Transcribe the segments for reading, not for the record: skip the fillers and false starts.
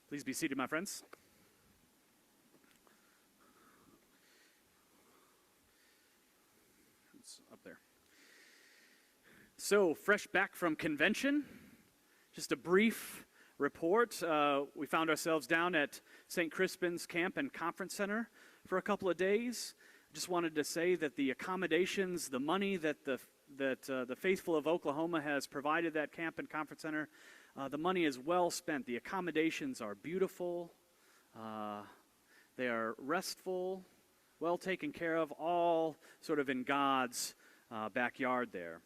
Please be seated, my friends. It's up there. So, fresh back from convention, just a brief report. We found ourselves down at St. Crispin's Camp and Conference Center for a couple of days. Just wanted to say that the accommodations, the money that the faithful of Oklahoma has provided that camp and conference center, the money is well spent. The accommodations are beautiful. They are restful, well taken care of, all sort of in God's backyard there.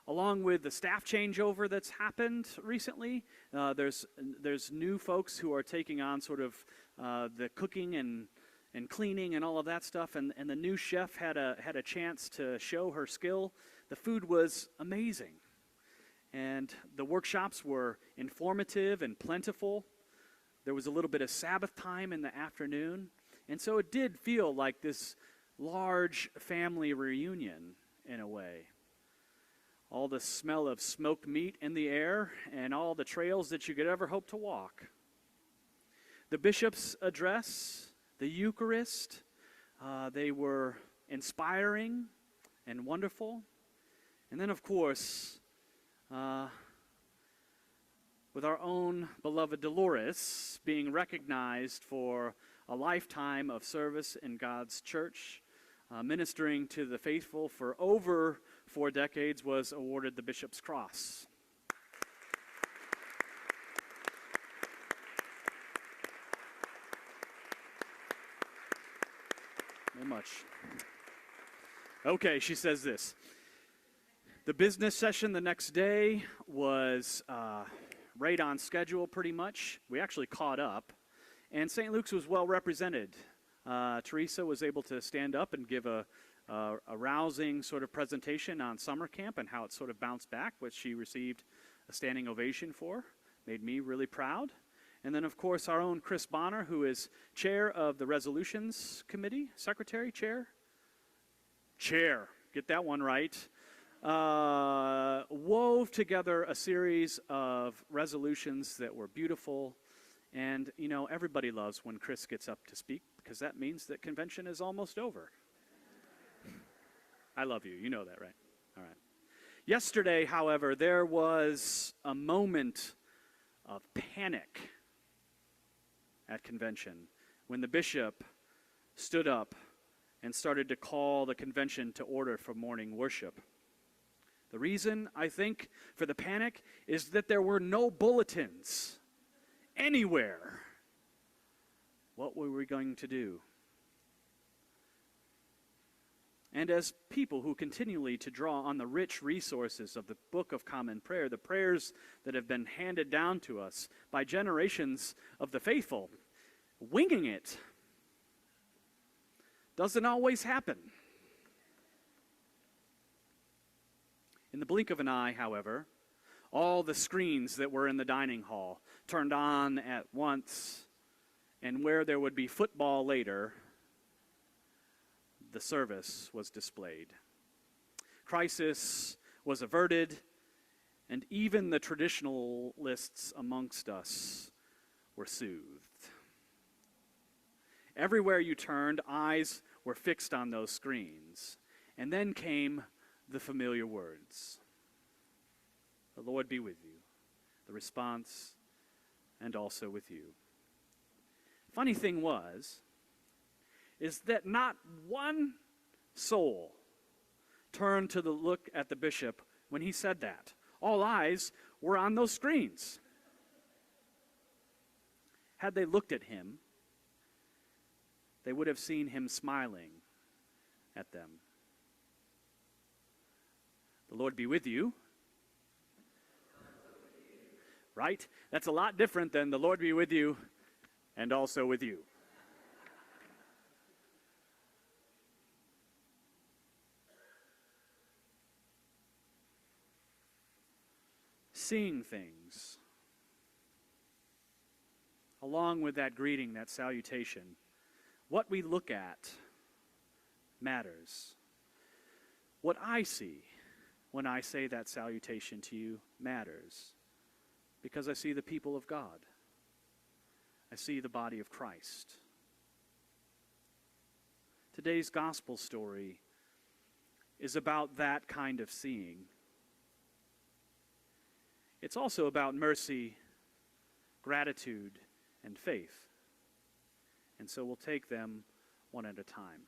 Along with the staff changeover that's happened recently, there's new folks who are taking on sort of the cooking and cleaning and all of that stuff, and the new chef had a chance to show her skill. The food was amazing, and the workshops were informative and plentiful. There was a little bit of Sabbath time in the afternoon, and so it did feel like this large family reunion in a way. All the smell of smoked meat in the air and all the trails that you could ever hope to walk. The bishop's address, the Eucharist, they were inspiring and wonderful. And then, of course, with our own beloved Dolores being recognized for a lifetime of service in God's church, ministering to the faithful for over 4 decades, was awarded the Bishop's Cross. Very much. Okay, she says this. The business session the next day was right on schedule pretty much. We actually caught up, and St. Luke's was well represented. Teresa was able to stand up and give a rousing sort of presentation on summer camp and how it sort of bounced back, which she received a standing ovation for. Made me really proud. And then, of course, our own Chris Bonner, who is chair of the Resolutions Committee, secretary, chair, get that one right, wove together a series of resolutions that were beautiful. And, you know, everybody loves when Chris gets up to speak, because that means that convention is almost over. I love you. You know that, right? All right. Yesterday, however, there was a moment of panic at convention when the bishop stood up and started to call the convention to order for morning worship. The reason, I think, for the panic is that there were no bulletins anywhere. What were we going to do? And as people who continually to draw on the rich resources of the Book of Common Prayer, the prayers that have been handed down to us by generations of the faithful, winging it doesn't always happen. In the blink of an eye, however, all the screens that were in the dining hall turned on at once, and where there would be football later, the service was displayed. Crisis was averted, and even the traditionalists amongst us were soothed. Everywhere you turned, eyes were fixed on those screens, and then came the familiar words. The Lord be with you. The response, and also with you. Funny thing is that not one soul turned to look at the bishop when he said that. All eyes were on those screens. Had they looked at him, they would have seen him smiling at them. The Lord be with you. Right? That's a lot different than the Lord be with you and also with you. Seeing things, along with that greeting, that salutation, what we look at matters. What I see when I say that salutation to you matters, because I see the people of God. I see the body of Christ. Today's gospel story is about that kind of seeing. It's also about mercy, gratitude, and faith. And so we'll take them one at a time.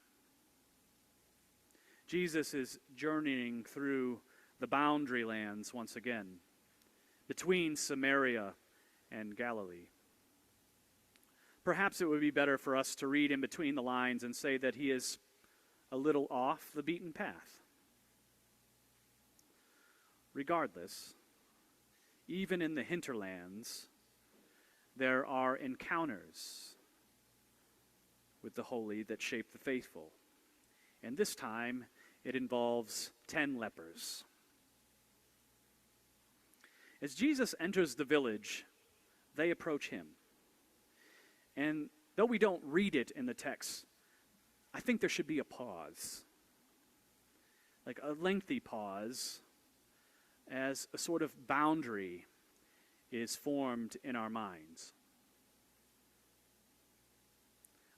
Jesus is journeying through the boundary lands once again, between Samaria and Galilee. Perhaps it would be better for us to read in between the lines and say that he is a little off the beaten path. Regardless, even in the hinterlands, there are encounters with the holy that shape the faithful. And this time, it involves 10 lepers. As Jesus enters the village, they approach him. And though we don't read it in the text, I think there should be a pause. Like a lengthy pause as a sort of boundary is formed in our minds.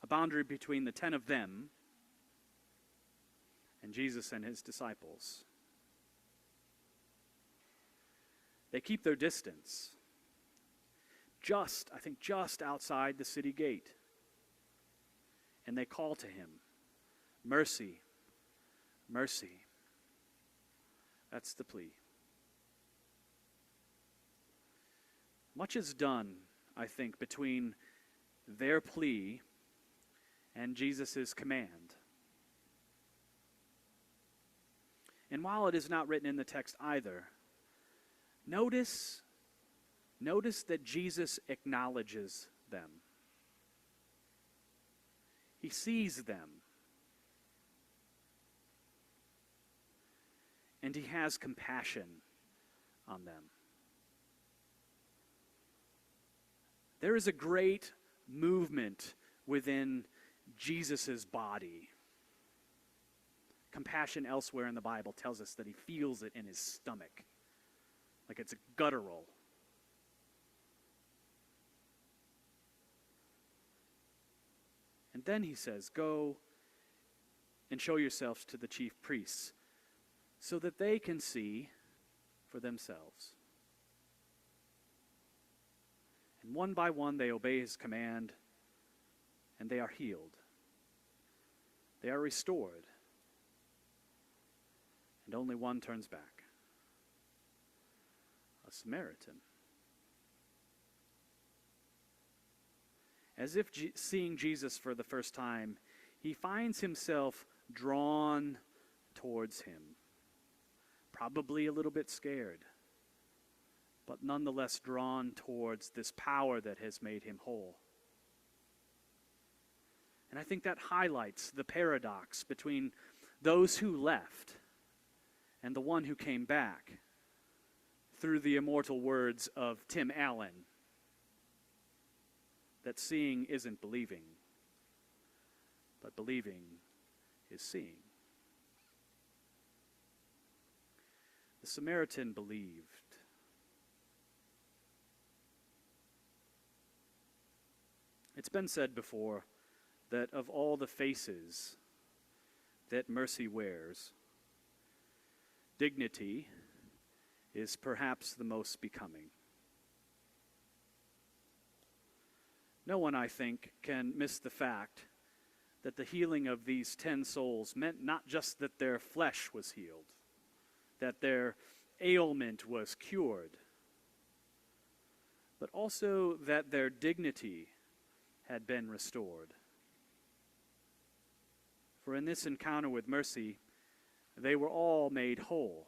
A boundary between the 10 of them and Jesus and his disciples. They keep their distance, just outside the city gate. And they call to him, "Mercy, mercy." That's the plea. Much is done, I think, between their plea and Jesus' command. And while it is not written in the text either, notice that Jesus acknowledges them. He sees them. And he has compassion on them. There is a great movement within Jesus' body. Compassion elsewhere in the Bible tells us that he feels it in his stomach, like it's guttural. And then he says, "Go and show yourselves to the chief priests so that they can see for themselves." And one by one they obey his command, and they are healed. They are restored. And only one turns back. A Samaritan. As if seeing Jesus for the first time, he finds himself drawn towards him. Probably a little bit scared, but nonetheless drawn towards this power that has made him whole. And I think that highlights the paradox between those who left and the one who came back, through the immortal words of Tim Allen, that seeing isn't believing, but believing is seeing. The Samaritan believed. It's been said before that of all the faces that mercy wears, dignity is perhaps the most becoming. No one, I think, can miss the fact that the healing of these 10 souls meant not just that their flesh was healed, that their ailment was cured, but also that their dignity had been restored. For in this encounter with mercy, they were all made whole,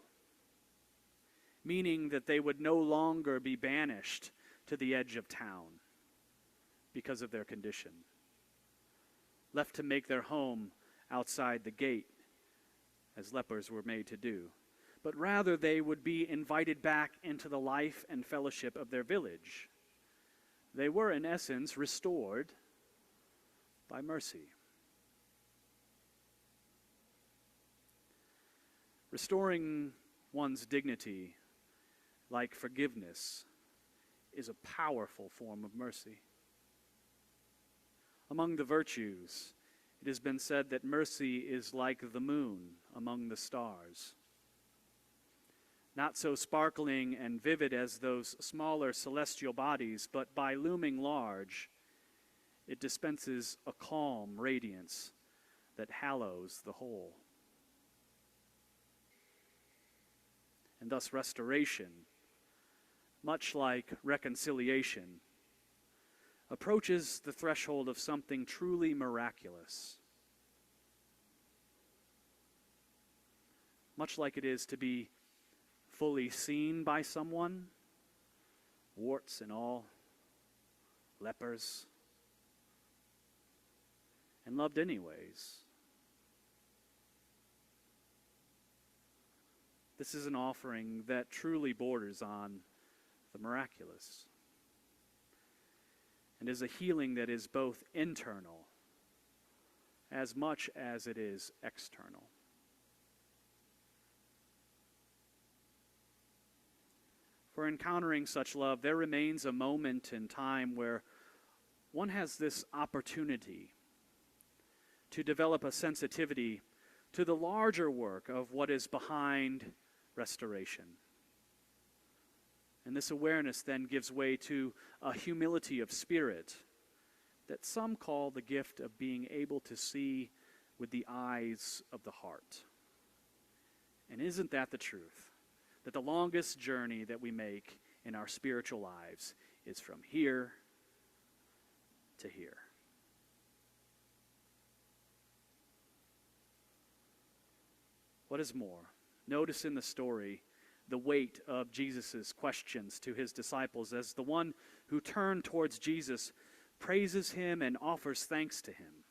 meaning that they would no longer be banished to the edge of town because of their condition, left to make their home outside the gate, as lepers were made to do, but rather they would be invited back into the life and fellowship of their village. They were, in essence, restored by mercy. Restoring one's dignity, like forgiveness, is a powerful form of mercy. Among the virtues, it has been said that mercy is like the moon among the stars. Not so sparkling and vivid as those smaller celestial bodies, but by looming large, it dispenses a calm radiance that hallows the whole. And thus restoration, much like reconciliation, approaches the threshold of something truly miraculous. Much like it is to be fully seen by someone, warts and all, lepers, and loved anyways. This is an offering that truly borders on the miraculous, and is a healing that is both internal as much as it is external. For encountering such love, there remains a moment in time where one has this opportunity to develop a sensitivity to the larger work of what is behind restoration. And this awareness then gives way to a humility of spirit that some call the gift of being able to see with the eyes of the heart. And isn't that the truth? That the longest journey that we make in our spiritual lives is from here to here. What is more, notice in the story the weight of Jesus' questions to his disciples as the one who turned towards Jesus praises him and offers thanks to him.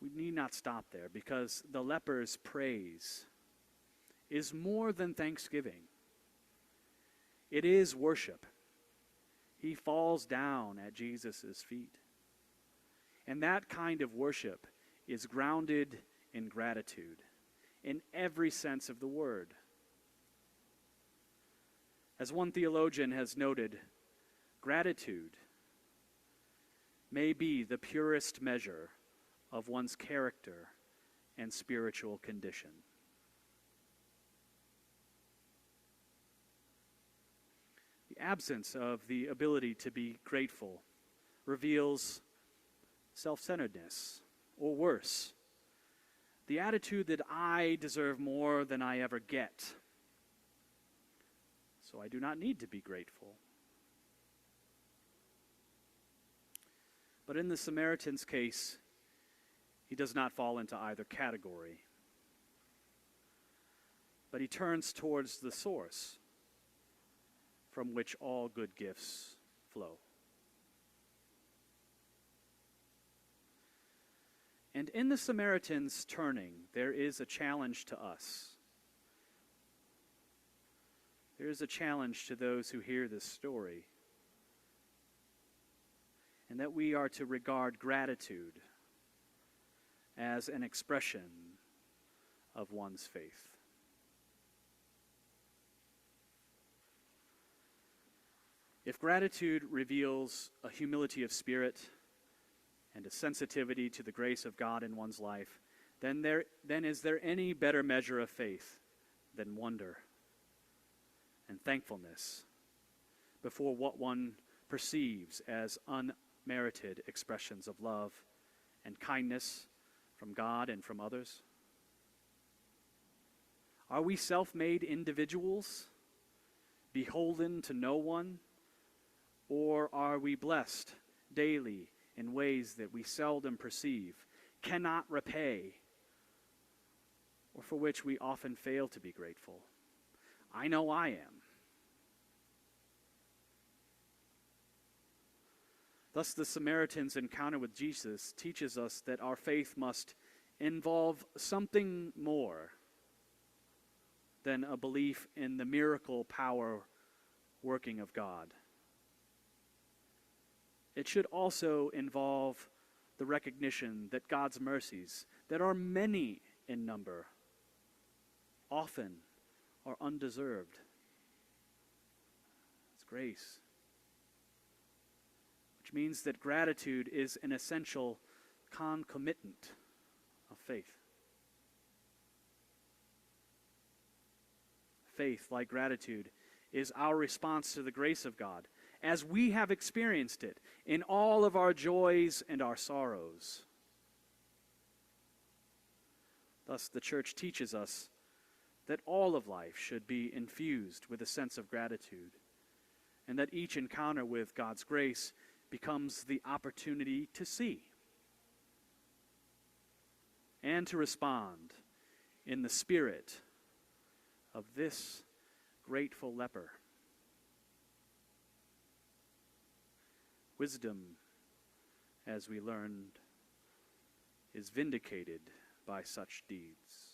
We need not stop there, because the leper's praise is more than thanksgiving. It is worship. He falls down at Jesus' feet. And that kind of worship is grounded in gratitude, in every sense of the word. As one theologian has noted, gratitude may be the purest measure of one's character and spiritual condition. The absence of the ability to be grateful reveals self-centeredness, or worse, the attitude that I deserve more than I ever get, so I do not need to be grateful. But in the Samaritan's case, he does not fall into either category, but he turns towards the source from which all good gifts flow. And in the Samaritan's turning, there is a challenge to us. There is a challenge to those who hear this story, and that we are to regard gratitude as an expression of one's faith. If gratitude reveals a humility of spirit and a sensitivity to the grace of God in one's life, then is there any better measure of faith than wonder and thankfulness before what one perceives as unmerited expressions of love and kindness from God and from others? Are we self-made individuals, beholden to no one, or are we blessed daily in ways that we seldom perceive, cannot repay, or for which we often fail to be grateful? I know I am. Thus, the Samaritan's encounter with Jesus teaches us that our faith must involve something more than a belief in the miracle power working of God. It should also involve the recognition that God's mercies, that are many in number, often are undeserved. It's grace. which means that gratitude is an essential concomitant of faith. Faith, like gratitude, is our response to the grace of God, as we have experienced it in all of our joys and our sorrows. Thus, the church teaches us that all of life should be infused with a sense of gratitude, and that each encounter with God's grace becomes the opportunity to see and to respond in the spirit of this grateful leper. Wisdom, as we learned, is vindicated by such deeds.